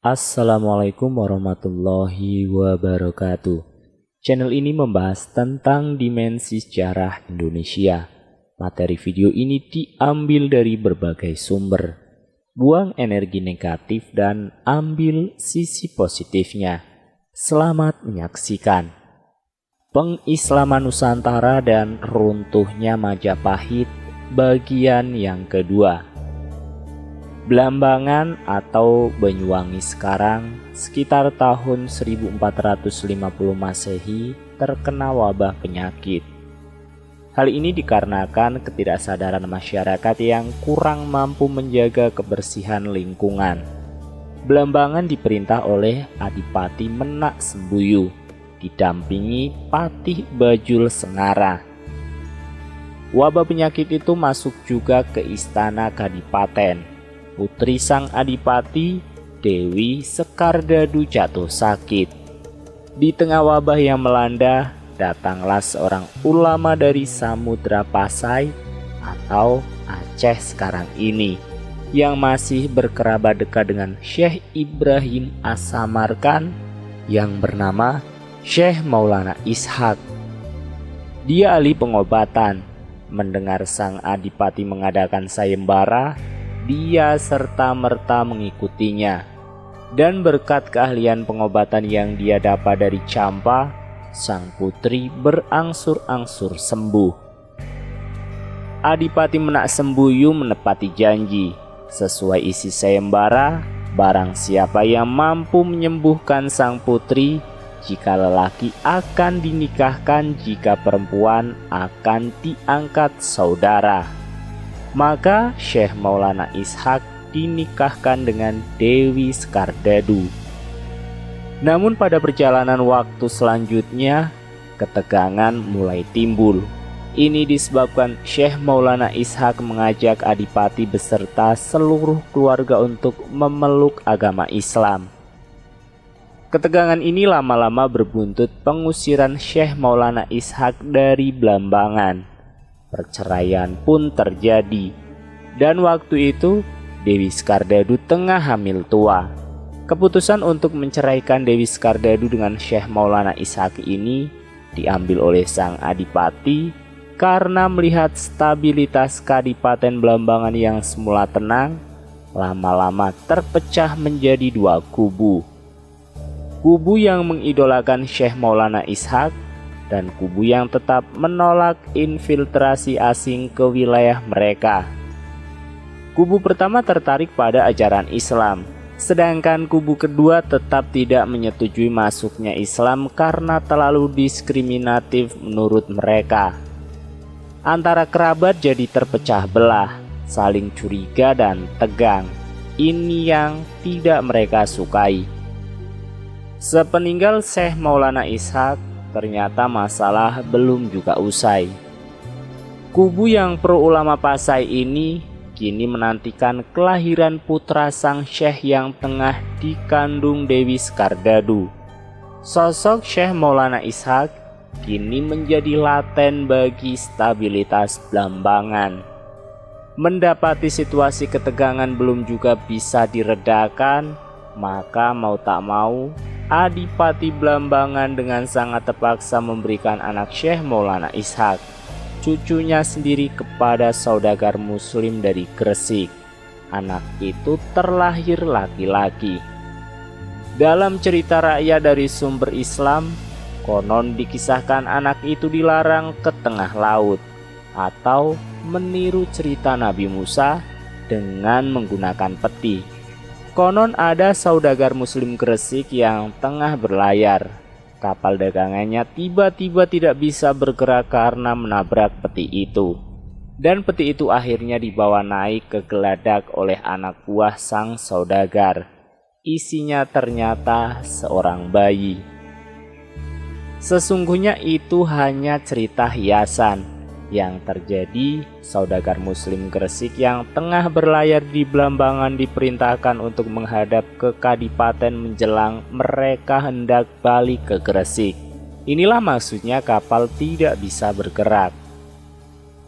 Assalamualaikum warahmatullahi wabarakatuh. Channel ini membahas tentang dimensi sejarah Indonesia. Materi video ini diambil dari berbagai sumber. Buang energi negatif dan ambil sisi positifnya. Selamat menyaksikan. Pengislaman Nusantara dan runtuhnya Majapahit bagian yang kedua. Blambangan atau Banyuwangi sekarang sekitar tahun 1450 Masehi terkena wabah penyakit. Hal ini dikarenakan ketidaksadaran masyarakat yang kurang mampu menjaga kebersihan lingkungan. Blambangan diperintah oleh Adipati Menak Sembuyu, didampingi Patih Bajul Sengara. Wabah penyakit itu masuk juga ke istana Kadipaten. Putri sang adipati, Dewi Sekardadu jatuh sakit. Di tengah wabah yang melanda, datanglah seorang ulama dari Samudra Pasai atau Aceh sekarang ini, yang masih berkerabat dekat dengan Syekh Ibrahim As-Samarkand yang bernama Syekh Maulana Ishaq. Dia ahli pengobatan. Mendengar sang adipati mengadakan sayembara, dia serta-merta mengikutinya, dan berkat keahlian pengobatan yang dia dapat dari campa, sang putri berangsur-angsur sembuh. Adipati Menak Sembuyu menepati janji. Sesuai isi sayembara, barang siapa yang mampu menyembuhkan sang putri, jika lelaki akan dinikahkan, jika perempuan akan diangkat saudara. Maka Syekh Maulana Ishaq dinikahkan dengan Dewi Sekardadu. Namun pada perjalanan waktu selanjutnya, ketegangan mulai timbul. Ini disebabkan Syekh Maulana Ishaq mengajak adipati beserta seluruh keluarga untuk memeluk agama Islam. Ketegangan ini lama-lama berbuntut pengusiran Syekh Maulana Ishaq dari Blambangan. Perceraian pun terjadi, dan waktu itu Dewi Sekardadu tengah hamil tua. Keputusan untuk menceraikan Dewi Sekardadu dengan Syekh Maulana Ishaq ini diambil oleh sang adipati karena melihat stabilitas Kadipaten Blambangan yang semula tenang lama-lama terpecah menjadi dua kubu. Kubu yang mengidolakan Syekh Maulana Ishaq dan kubu yang tetap menolak infiltrasi asing ke wilayah mereka. Kubu pertama tertarik pada ajaran Islam, sedangkan kubu kedua tetap tidak menyetujui masuknya Islam karena terlalu diskriminatif menurut mereka. Antara kerabat jadi terpecah belah, saling curiga dan tegang. Ini yang tidak mereka sukai. Sepeninggal Syekh Maulana Ishaq, ternyata masalah belum juga usai. Kubu yang pro ulama Pasai ini kini menantikan kelahiran putra sang syekh yang tengah dikandung Dewi Sekardadu. Sosok Syekh Maulana Ishaq kini menjadi laten bagi stabilitas Blambangan. Mendapati situasi ketegangan belum juga bisa diredakan, maka mau tak mau Adipati Blambangan dengan sangat terpaksa memberikan anak Syekh Maulana Ishaq, cucunya sendiri, kepada saudagar muslim dari Gresik. Anak itu terlahir laki-laki. Dalam cerita rakyat dari sumber Islam, konon dikisahkan anak itu dilarang ke tengah laut, atau meniru cerita Nabi Musa dengan menggunakan peti. Konon ada saudagar muslim Gresik yang tengah berlayar. Kapal dagangannya tiba-tiba tidak bisa bergerak karena menabrak peti itu. Dan peti itu akhirnya dibawa naik ke geladak oleh anak buah sang saudagar. Isinya ternyata seorang bayi. Sesungguhnya itu hanya cerita hiasan. Yang terjadi, saudagar muslim Gresik yang tengah berlayar di Blambangan diperintahkan untuk menghadap ke Kadipaten menjelang mereka hendak balik ke Gresik. Inilah maksudnya kapal tidak bisa bergerak.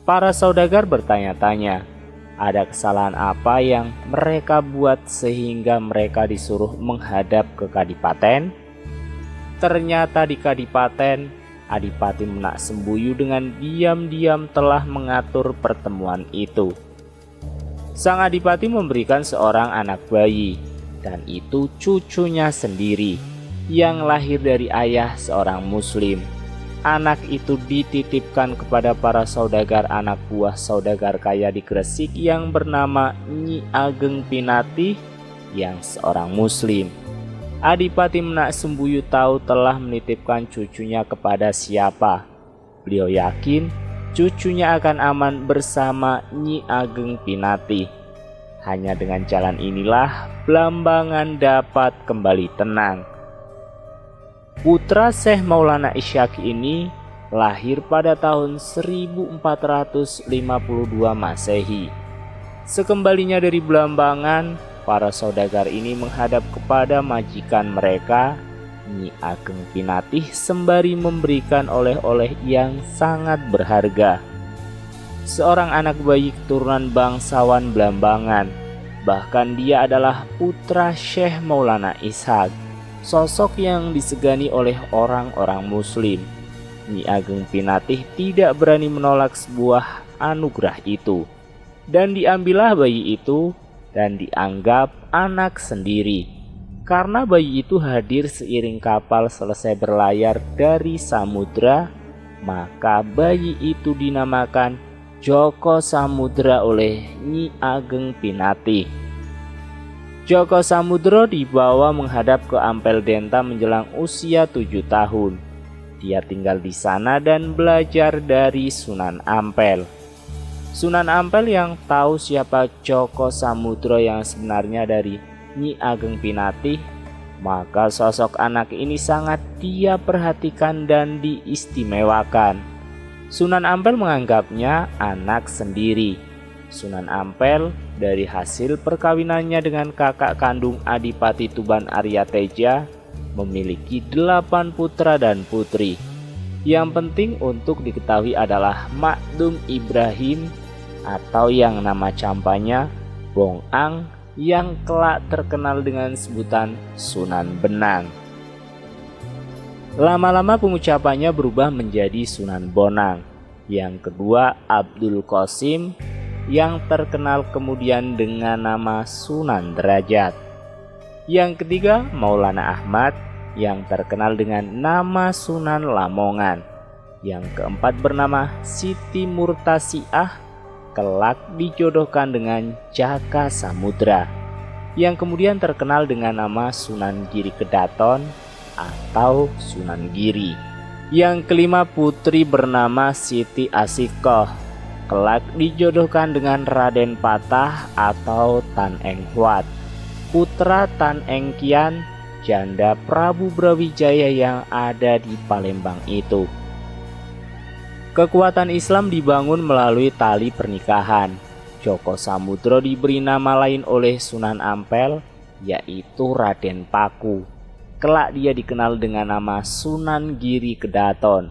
Para saudagar bertanya-tanya, Ada kesalahan apa yang mereka buat sehingga mereka disuruh menghadap ke Kadipaten? Ternyata di Kadipaten, Adipati Menak Sembuyu dengan diam-diam telah mengatur pertemuan itu. Sang Adipati memberikan seorang anak bayi, dan itu cucunya sendiri yang lahir dari ayah seorang Muslim. Anak itu dititipkan kepada para saudagar anak buah saudagar kaya di Gresik yang bernama Nyi Ageng Pinatih yang seorang Muslim. Adipati Menak Sembuyu tahu telah menitipkan cucunya kepada siapa. Beliau yakin cucunya akan aman bersama Nyi Ageng Pinatih. Hanya dengan jalan inilah Blambangan dapat kembali tenang. Putra Syekh Maulana Isyaki ini lahir pada tahun 1452 Masehi. Sekembalinya dari Blambangan, para saudagar ini menghadap kepada majikan mereka, Nyi Ageng Pinatih, sembari memberikan oleh-oleh yang sangat berharga. Seorang anak bayi keturunan bangsawan Blambangan, bahkan dia adalah putra Syekh Maulana Ishaq, sosok yang disegani oleh orang-orang Muslim. Nyi Ageng Pinatih tidak berani menolak sebuah anugerah itu, dan diambillah bayi itu dan dianggap anak sendiri. Karena bayi itu hadir seiring kapal selesai berlayar dari samudra, maka bayi itu dinamakan Joko Samudra oleh Nyi Ageng Pinatih. Joko Samudro dibawa menghadap ke Ampel Denta menjelang usia 7 tahun. Dia tinggal di sana dan belajar dari Sunan Ampel. Sunan Ampel yang tahu siapa Joko Samudro yang sebenarnya dari Nyi Ageng Pinatih, maka sosok anak ini sangat dia perhatikan dan diistimewakan. Sunan Ampel menganggapnya anak sendiri. Sunan Ampel dari hasil perkawinannya dengan kakak kandung Adipati Tuban Arya Teja memiliki 8 putra dan putri. Yang penting untuk diketahui adalah Makdum Ibrahim atau yang nama campanya Bong Ang yang kelak terkenal dengan sebutan Sunan Benang. Lama-lama pengucapannya berubah menjadi Sunan Bonang. Yang kedua Abdul Qasim yang terkenal kemudian dengan nama Sunan Derajat. Yang ketiga Maulana Ahmad yang terkenal dengan nama Sunan Lamongan. Yang keempat bernama Siti Murtasiah, kelak dijodohkan dengan Jaka Samudra, yang kemudian terkenal dengan nama Sunan Giri Kedaton atau Sunan Giri. Yang kelima putri bernama Siti Asikoh, kelak dijodohkan dengan Raden Patah atau Tan Eng Huat, putra Tan Eng Kian, janda Prabu Brawijaya yang ada di Palembang itu. Kekuatan Islam dibangun melalui tali pernikahan. Joko Samudro diberi nama lain oleh Sunan Ampel, yaitu Raden Paku. Kelak dia dikenal dengan nama Sunan Giri Kedaton.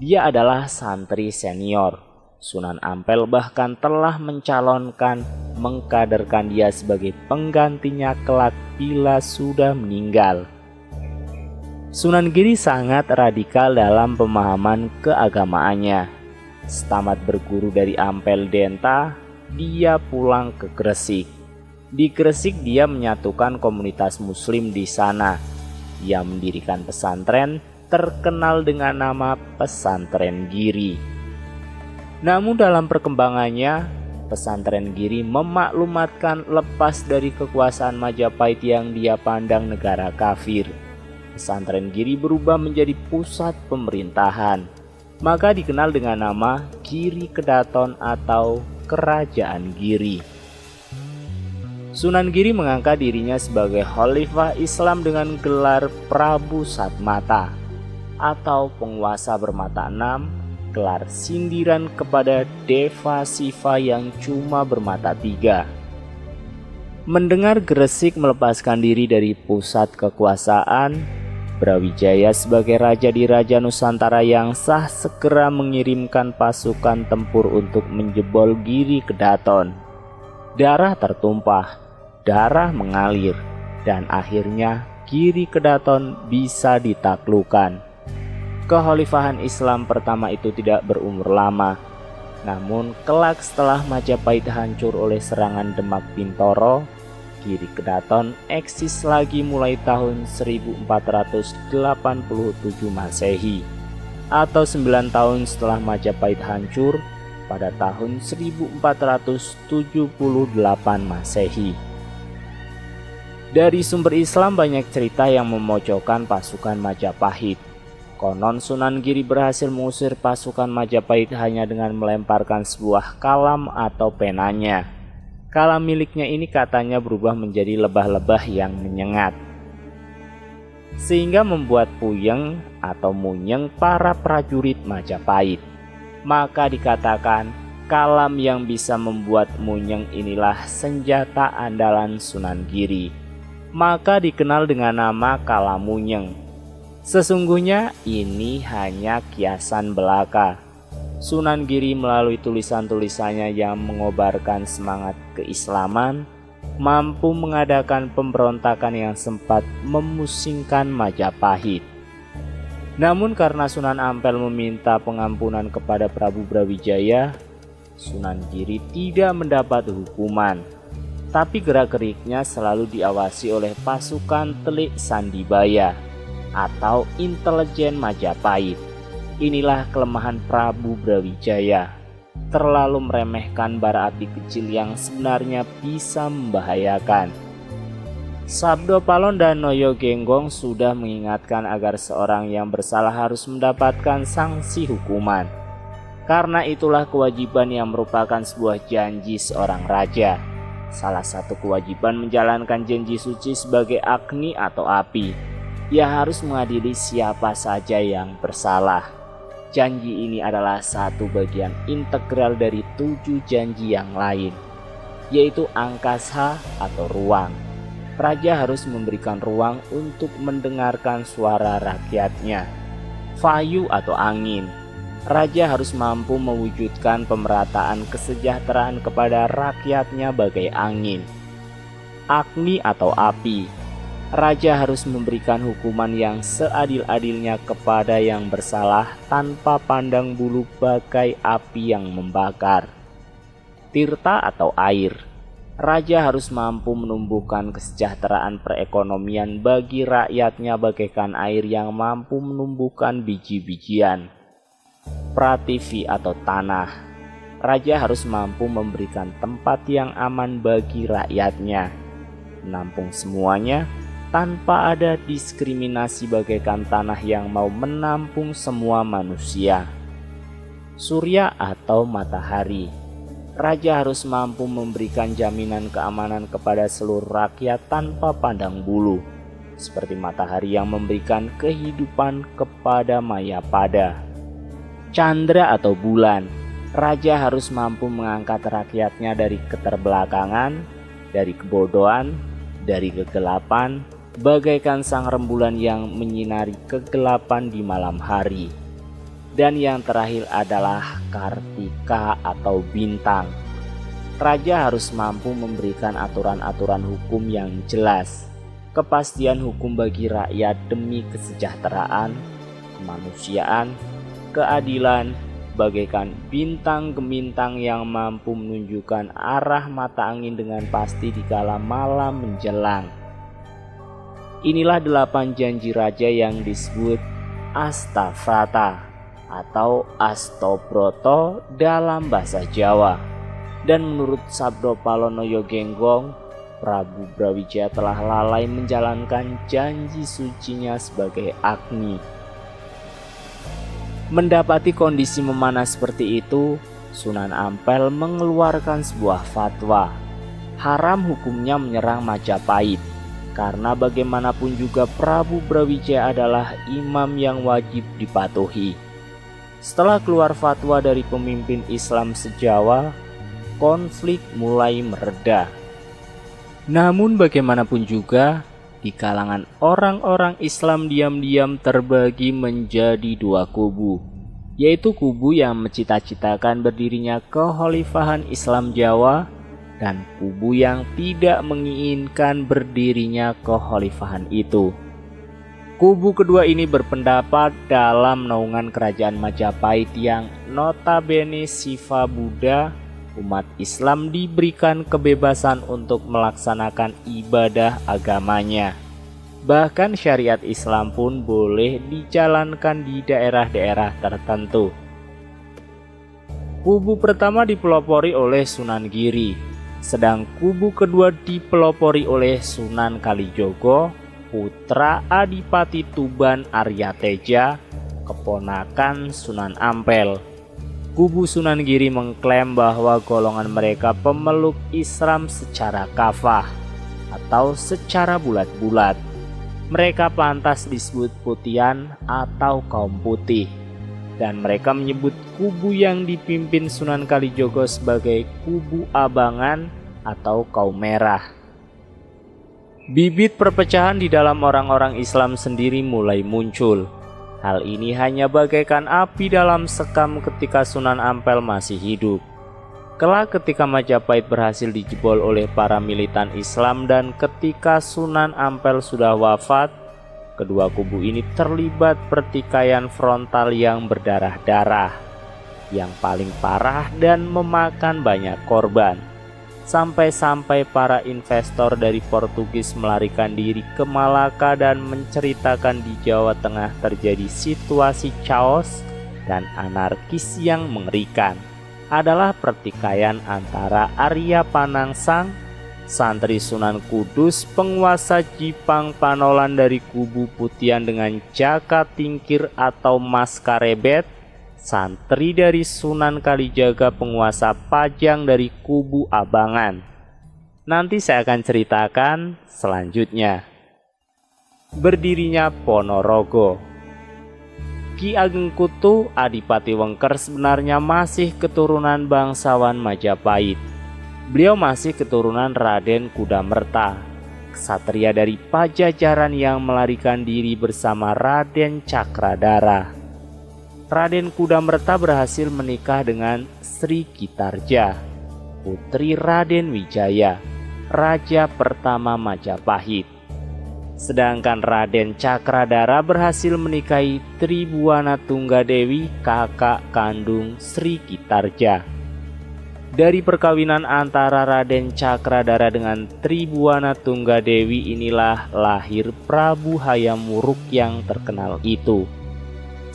Dia adalah santri senior. Sunan Ampel bahkan telah mencalonkan mengkaderkan dia sebagai penggantinya kelak bila sudah meninggal. Sunan Giri sangat radikal dalam pemahaman keagamaannya. Setamat berguru dari Ampel Denta, dia pulang ke Gresik. Di Gresik dia menyatukan komunitas muslim di sana. Dia mendirikan pesantren terkenal dengan nama Pesantren Giri. Namun dalam perkembangannya, Pesantren Giri memaklumatkan lepas dari kekuasaan Majapahit yang dia pandang negara kafir. Pesantren Giri berubah menjadi pusat pemerintahan, maka dikenal dengan nama Giri Kedaton atau Kerajaan Giri. Sunan Giri mengangkat dirinya sebagai Khalifah Islam dengan gelar Prabu Satmata atau penguasa bermata enam, gelar sindiran kepada Deva Siva yang cuma bermata tiga. Mendengar Gresik melepaskan diri dari pusat kekuasaan, Brawijaya sebagai raja di Raja Nusantara yang sah segera mengirimkan pasukan tempur untuk menjebol Giri Kedaton. Darah tertumpah, darah mengalir, dan akhirnya Giri Kedaton bisa ditaklukkan. Kekhalifahan Islam pertama itu tidak berumur lama. Namun kelak setelah Majapahit hancur oleh serangan Demak Bintoro, Giri Kedaton eksis lagi mulai tahun 1487 Masehi, atau 9 tahun setelah Majapahit hancur pada tahun 1478 Masehi. Dari sumber Islam banyak cerita yang memojokkan pasukan Majapahit. Konon Sunan Giri berhasil mengusir pasukan Majapahit hanya dengan melemparkan sebuah kalam atau penanya. Kalam miliknya ini katanya berubah menjadi lebah-lebah yang menyengat, sehingga membuat puyeng atau munyeng para prajurit Majapahit. Maka dikatakan kalam yang bisa membuat munyeng inilah senjata andalan Sunan Giri. Maka dikenal dengan nama Kalamunyeng. Sesungguhnya ini hanya kiasan belaka. Sunan Giri melalui tulisan-tulisannya yang mengobarkan semangat keislaman mampu mengadakan pemberontakan yang sempat memusingkan Majapahit. Namun karena Sunan Ampel meminta pengampunan kepada Prabu Brawijaya, Sunan Giri tidak mendapat hukuman. Tapi gerak-geriknya selalu diawasi oleh pasukan Telik Sandibaya atau intelijen Majapahit. Inilah kelemahan Prabu Brawijaya, terlalu meremehkan bara api kecil yang sebenarnya bisa membahayakan. Sabdo Palon dan Noyo Genggong sudah mengingatkan agar seorang yang bersalah harus mendapatkan sanksi hukuman. Karena itulah kewajiban yang merupakan sebuah janji seorang raja. Salah satu kewajiban menjalankan janji suci sebagai agni atau api. Ia harus mengadili siapa saja yang bersalah. Janji ini adalah satu bagian integral dari 7 janji yang lain, yaitu angkasa atau ruang. Raja harus memberikan ruang untuk mendengarkan suara rakyatnya. Vayu atau angin. Raja harus mampu mewujudkan pemerataan kesejahteraan kepada rakyatnya bagai angin. Agni atau api. Raja harus memberikan hukuman yang seadil-adilnya kepada yang bersalah tanpa pandang bulu bagai api yang membakar. Tirta atau air. Raja harus mampu menumbuhkan kesejahteraan perekonomian bagi rakyatnya bagaikan air yang mampu menumbuhkan biji-bijian. Prativi atau tanah. Raja harus mampu memberikan tempat yang aman bagi rakyatnya, menampung semuanya tanpa ada diskriminasi bagaikan tanah yang mau menampung semua manusia. Surya atau matahari. Raja harus mampu memberikan jaminan keamanan kepada seluruh rakyat tanpa pandang bulu, seperti matahari yang memberikan kehidupan kepada Mayapada. Candra atau bulan. Raja harus mampu mengangkat rakyatnya dari keterbelakangan, dari kebodohan, dari kegelapan, bagaikan sang rembulan yang menyinari kegelapan di malam hari. Dan yang terakhir adalah Kartika atau bintang. Raja harus mampu memberikan aturan-aturan hukum yang jelas, kepastian hukum bagi rakyat demi kesejahteraan, kemanusiaan, keadilan, bagaikan bintang gemintang yang mampu menunjukkan arah mata angin dengan pasti di kala malam menjelang. Inilah 8 janji raja yang disebut Astavrata atau Astobroto dalam bahasa Jawa. Dan menurut Sabdo Palon Noyo Genggong, Prabu Brawijaya telah lalai menjalankan janji sucinya sebagai agni. Mendapati kondisi memanas seperti itu, Sunan Ampel mengeluarkan sebuah fatwa. Haram hukumnya menyerang Majapahit, karena bagaimanapun juga Prabu Brawijaya adalah imam yang wajib dipatuhi. Setelah keluar fatwa dari pemimpin Islam se-Jawa, konflik mulai mereda. Namun bagaimanapun juga, di kalangan orang-orang Islam diam-diam terbagi menjadi 2 kubu, yaitu kubu yang mencita-citakan berdirinya kekhalifahan Islam Jawa dan kubu yang tidak menginginkan berdirinya kekhalifahan itu. Kubu kedua ini berpendapat dalam naungan kerajaan Majapahit yang notabene Siva Buddha, umat Islam diberikan kebebasan untuk melaksanakan ibadah agamanya. Bahkan syariat Islam pun boleh dijalankan di daerah-daerah tertentu. Kubu pertama dipelopori oleh Sunan Giri, sedang kubu kedua dipelopori oleh Sunan Kalijogo, putra Adipati Tuban Aryateja, keponakan Sunan Ampel. Kubu Sunan Giri mengklaim bahwa golongan mereka pemeluk Islam secara kafah atau secara bulat-bulat. Mereka pantas disebut putian atau kaum putih, dan mereka menyebut kubu yang dipimpin Sunan Kalijogo sebagai kubu abangan atau kaum merah. Bibit perpecahan di dalam orang-orang Islam sendiri mulai muncul. Hal ini hanya bagaikan api dalam sekam ketika Sunan Ampel masih hidup. Kelak ketika Majapahit berhasil dijebol oleh para militan Islam dan ketika Sunan Ampel sudah wafat, kedua kubu ini terlibat pertikaian frontal yang berdarah-darah, yang paling parah dan memakan banyak korban. Sampai-sampai para investor dari Portugis melarikan diri ke Malaka dan menceritakan di Jawa Tengah terjadi situasi chaos dan anarkis yang mengerikan. Adalah pertikaian antara Arya Panangsang, santri Sunan Kudus, penguasa Jipang Panolan dari kubu Putian dengan Jaka Tingkir atau Mas Karebet, santri dari Sunan Kalijaga, penguasa Pajang dari kubu Abangan. Nanti saya akan ceritakan selanjutnya. Berdirinya Ponorogo. Ki Ageng Kutu Adipati Wengker sebenarnya masih keturunan bangsawan Majapahit. Beliau masih keturunan Raden Kudamerta, ksatria dari Pajajaran yang melarikan diri bersama Raden Cakradara. Raden Kudamerta berhasil menikah dengan Sri Kitarja, putri Raden Wijaya, raja pertama Majapahit. Sedangkan Raden Cakradara berhasil menikahi Tribuana Tunggadewi, kakak kandung Sri Kitarja. Dari perkawinan antara Raden Cakradara dengan Tribuana Tunggadewi inilah lahir Prabu Hayam Wuruk yang terkenal itu.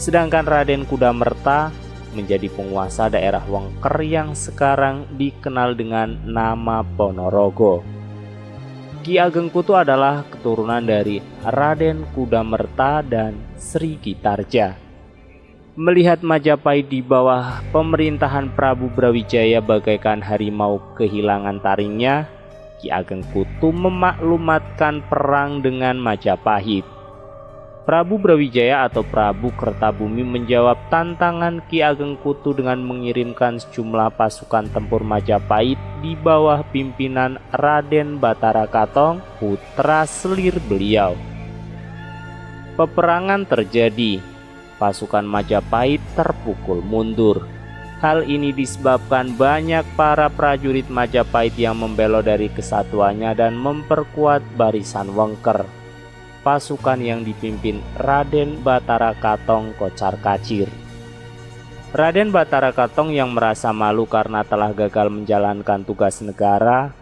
Sedangkan Raden Kudamerta menjadi penguasa daerah Wengker yang sekarang dikenal dengan nama Ponorogo. Ki Ageng Kutu adalah keturunan dari Raden Kudamerta dan Sri Kitarja. Melihat Majapahit di bawah pemerintahan Prabu Brawijaya bagaikan harimau kehilangan taringnya, Ki Ageng Kutu memaklumatkan perang dengan Majapahit. Prabu Brawijaya atau Prabu Kertabumi menjawab tantangan Ki Ageng Kutu dengan mengirimkan sejumlah pasukan tempur Majapahit di bawah pimpinan Raden Batara Katong, putra selir beliau. Peperangan terjadi, pasukan Majapahit terpukul mundur. Hal ini disebabkan banyak para prajurit Majapahit yang membela dari kesatuannya dan memperkuat barisan Wengker. Pasukan yang dipimpin Raden Batara Katong kocar-kacir. Raden Batara Katong yang merasa malu karena telah gagal menjalankan tugas negara,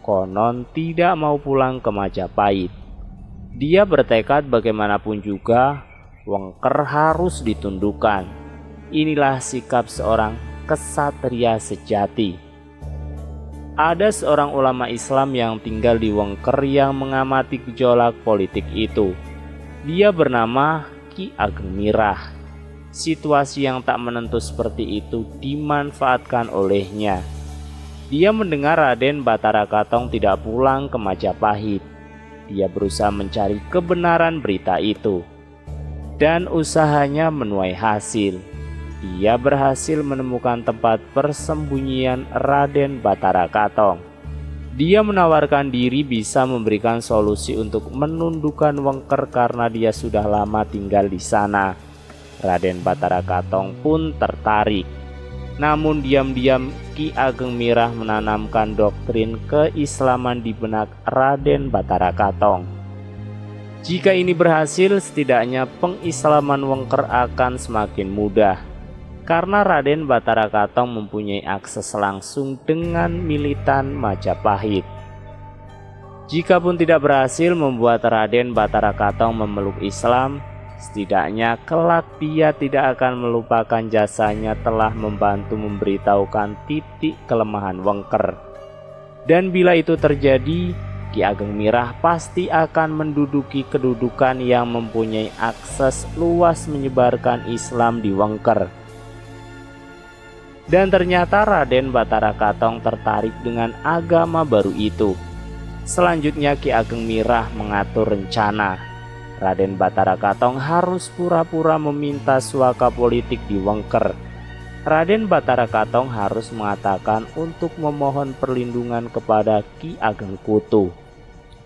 konon tidak mau pulang ke Majapahit. Dia bertekad bagaimanapun juga Wengker harus ditundukkan. Inilah sikap seorang kesatria sejati. Ada seorang ulama Islam yang tinggal di Wengker yang mengamati gejolak politik itu. Dia bernama Ki Ageng Mirah. Situasi yang tak menentu seperti itu dimanfaatkan olehnya. Dia mendengar Raden Batara Katong tidak pulang ke Majapahit. Dia berusaha mencari kebenaran berita itu. Dan usahanya menuai hasil. Dia berhasil menemukan tempat persembunyian Raden Batara Katong. Dia menawarkan diri bisa memberikan solusi untuk menundukkan Wengker karena dia sudah lama tinggal di sana. Raden Batara Katong pun tertarik. Namun diam-diam Ki Ageng Mirah menanamkan doktrin keislaman di benak Raden Batara Katong. Jika ini berhasil, setidaknya pengislaman Wengker akan semakin mudah, karena Raden Batara Katong mempunyai akses langsung dengan militan Majapahit. Jikapun tidak berhasil membuat Raden Batara Katong memeluk Islam, setidaknya kelak dia tidak akan melupakan jasanya telah membantu memberitahukan titik kelemahan Wengker. Dan bila itu terjadi, Ki Ageng Mirah pasti akan menduduki kedudukan yang mempunyai akses luas menyebarkan Islam di Wengker. Dan ternyata Raden Batara Katong tertarik dengan agama baru itu. Selanjutnya Ki Ageng Mirah mengatur rencana. Raden Batara Katong harus pura-pura meminta suaka politik di Wengker. Raden Batara Katong harus mengatakan untuk memohon perlindungan kepada Ki Ageng Kutu.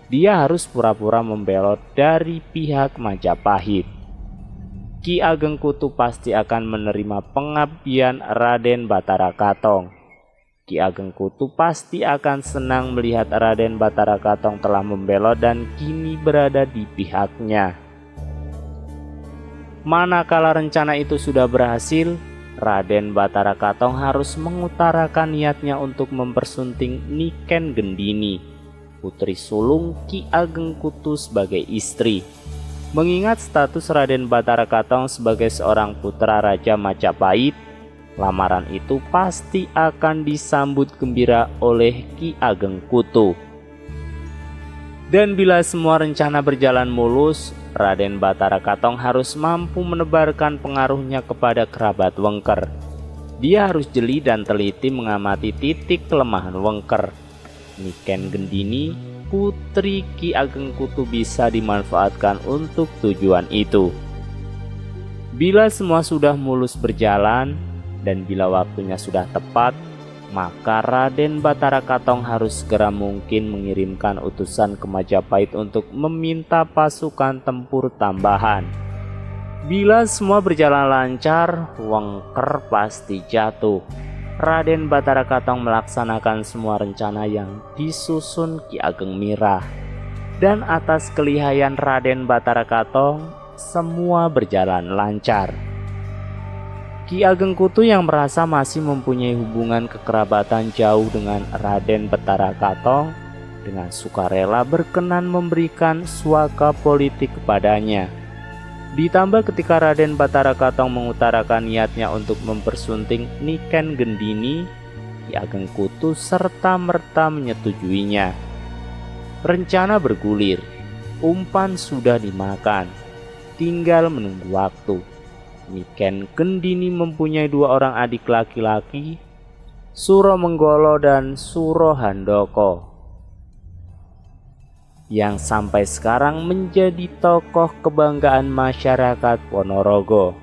Dia harus pura-pura membelot dari pihak Majapahit. Ki Ageng Kutu pasti akan menerima pengabdian Raden Batara Katong. Ki Ageng Kutu pasti akan senang melihat Raden Batara Katong telah membelot dan kini berada di pihaknya. Manakala rencana itu sudah berhasil, Raden Batara Katong harus mengutarakan niatnya untuk mempersunting Niken Gendini, putri sulung Ki Ageng Kutu sebagai istri. Mengingat status Raden Batara Katong sebagai seorang putra Raja Majapahit, lamaran itu pasti akan disambut gembira oleh Ki Ageng Kutu. Dan bila semua rencana berjalan mulus, Raden Batara Katong harus mampu menebarkan pengaruhnya kepada kerabat Wengker. Dia harus jeli dan teliti mengamati titik kelemahan Wengker. Niken Gendini, putri Ki Ageng Kutu, bisa dimanfaatkan untuk tujuan itu. Bila semua sudah mulus berjalan, dan bila waktunya sudah tepat, maka Raden Batara Katong harus segera mungkin mengirimkan utusan ke Majapahit untuk meminta pasukan tempur tambahan. Bila semua berjalan lancar, Wengker pasti jatuh. Raden Batara Katong melaksanakan semua rencana yang disusun Ki Ageng Mirah. Dan atas kelihayan Raden Batara Katong, semua berjalan lancar. Ki Ageng Kutu yang merasa masih mempunyai hubungan kekerabatan jauh dengan Raden Batara Katong, dengan sukarela berkenan memberikan suaka politik kepadanya. Ditambah ketika Raden Batara Katong mengutarakan niatnya untuk mempersunting Niken Gendini, Ki Ageng Kutu serta-merta menyetujuinya. Rencana bergulir, umpan sudah dimakan, tinggal menunggu waktu. Niken Gendini mempunyai dua orang adik laki-laki, Suro Menggolo dan Suro Handoko, yang sampai sekarang menjadi tokoh kebanggaan masyarakat Ponorogo,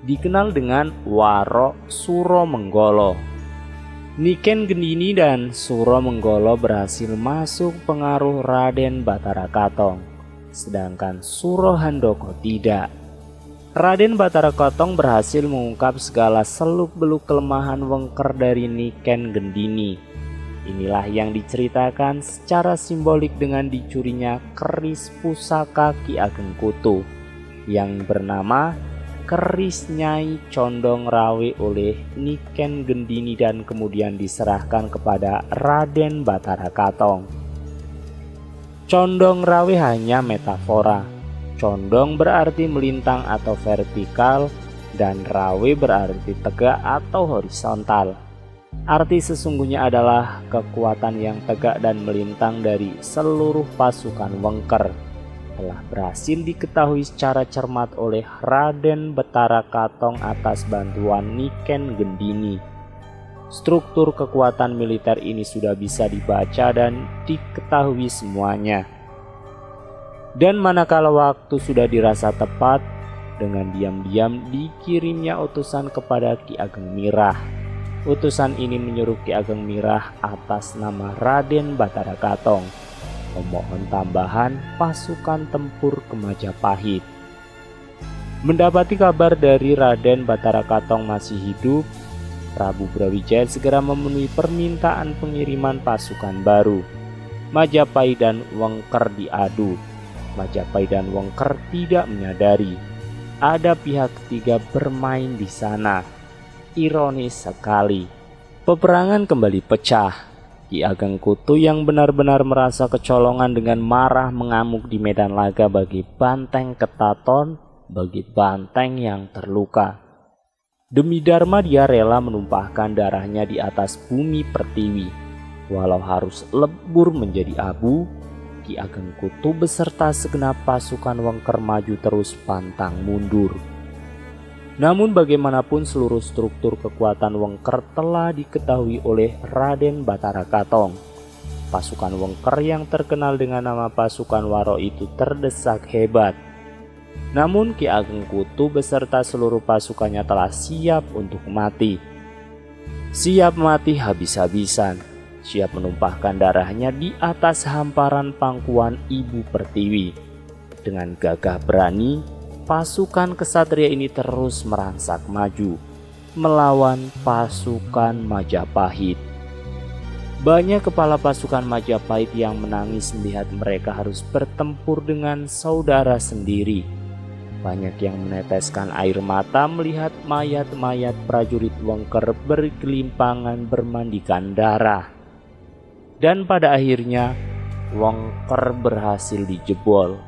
dikenal dengan Waro Suro Menggolo. Niken Gendini dan Suro Menggolo berhasil masuk pengaruh Raden Batara Katong, sedangkan Suro Handoko tidak. Raden Batara Katong berhasil mengungkap segala seluk-beluk kelemahan Wengker dari Niken Gendini. Inilah yang diceritakan secara simbolik dengan dicurinya keris pusaka Ki Ageng Kutu yang bernama keris Nyai Condong Rawe oleh Niken Gendini dan kemudian diserahkan kepada Raden Batara Katong. Condong Rawe hanya metafora. Condong berarti melintang atau vertikal dan rawe berarti tegak atau horizontal. Arti sesungguhnya adalah kekuatan yang tegak dan melintang dari seluruh pasukan Wengker telah berhasil diketahui secara cermat oleh Raden Batara Katong atas bantuan Niken Gendini. Struktur kekuatan militer ini sudah bisa dibaca dan diketahui semuanya. Dan manakala waktu sudah dirasa tepat, dengan diam-diam dikirimnya utusan kepada Ki Ageng Mirah. Utusan ini menyuruh Ki Ageng Mirah atas nama Raden Batara Katong memohon tambahan pasukan tempur ke Majapahit. Mendapati kabar dari Raden Batara Katong masih hidup, Prabu Brawijaya segera memenuhi permintaan pengiriman pasukan baru. Majapahit dan Wengker diadu. Majapahit dan Wengker tidak menyadari ada pihak ketiga bermain di sana. Ironis sekali, peperangan kembali pecah. Ki Ageng Kutu yang benar-benar merasa kecolongan dengan marah mengamuk di medan laga bagi banteng Ketaton, bagi banteng yang terluka. Demi Dharma dia rela menumpahkan darahnya di atas bumi pertiwi. Walau harus lebur menjadi abu, Ki Ageng Kutu beserta segenap pasukan Wengker maju terus pantang mundur. Namun bagaimanapun seluruh struktur kekuatan Wengker telah diketahui oleh Raden Batara Katong. Pasukan Wengker yang terkenal dengan nama pasukan Waro itu terdesak hebat. Namun Ki Ageng Kutu beserta seluruh pasukannya telah siap untuk mati. Siap mati habis-habisan, siap menumpahkan darahnya di atas hamparan pangkuan Ibu Pertiwi. Dengan gagah berani, pasukan kesatria ini terus merangsak maju melawan pasukan Majapahit. Banyak kepala pasukan Majapahit yang menangis melihat mereka harus bertempur dengan saudara sendiri. Banyak yang meneteskan air mata melihat mayat-mayat prajurit Wengker bergelimpangan bermandikan darah. Dan pada akhirnya Wengker berhasil dijebol.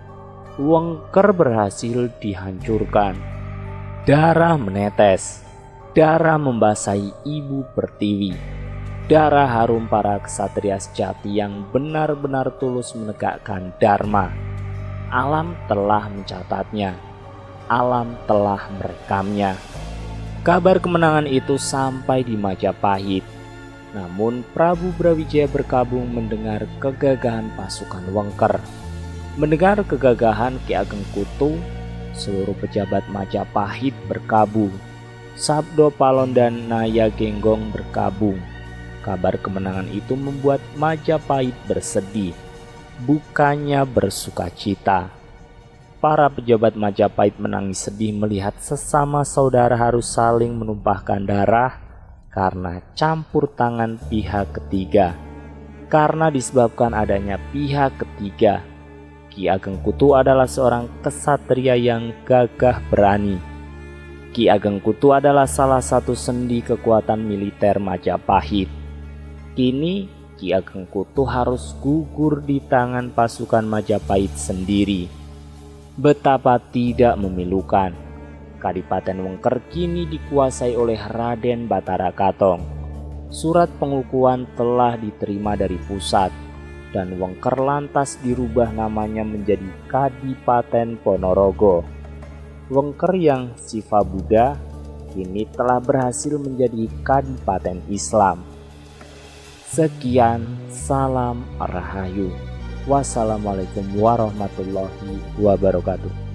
Wengker berhasil dihancurkan. Darah menetes, darah membasahi Ibu Pertiwi. Darah harum para ksatria sejati yang benar-benar tulus menegakkan dharma. Alam telah mencatatnya, alam telah merekamnya. Kabar kemenangan itu sampai di Majapahit. Namun Prabu Brawijaya berkabung mendengar kegagahan pasukan Wengker. Mendengar kegagahan Ki Ageng Kutu, seluruh pejabat Majapahit berkabung. Sabdo Palon dan Naya Genggong berkabung. Kabar kemenangan itu membuat Majapahit bersedih, bukannya bersukacita. Para pejabat Majapahit menangis sedih melihat sesama saudara harus saling menumpahkan darah karena campur tangan pihak ketiga. Karena disebabkan adanya pihak ketiga, Ki Ageng Kutu adalah seorang ksatria yang gagah berani. Ki Ageng Kutu adalah salah satu sendi kekuatan militer Majapahit. Kini Ki Ageng Kutu harus gugur di tangan pasukan Majapahit sendiri. Betapa tidak memilukan. Kadipaten Wengker kini dikuasai oleh Raden Batara Katong. Surat pengukuhan telah diterima dari pusat, dan Wengker lantas dirubah namanya menjadi Kadipaten Ponorogo. Wengker yang Siva Buddha kini telah berhasil menjadi Kadipaten Islam. Sekian, salam rahayu. Wassalamualaikum warahmatullahi wabarakatuh.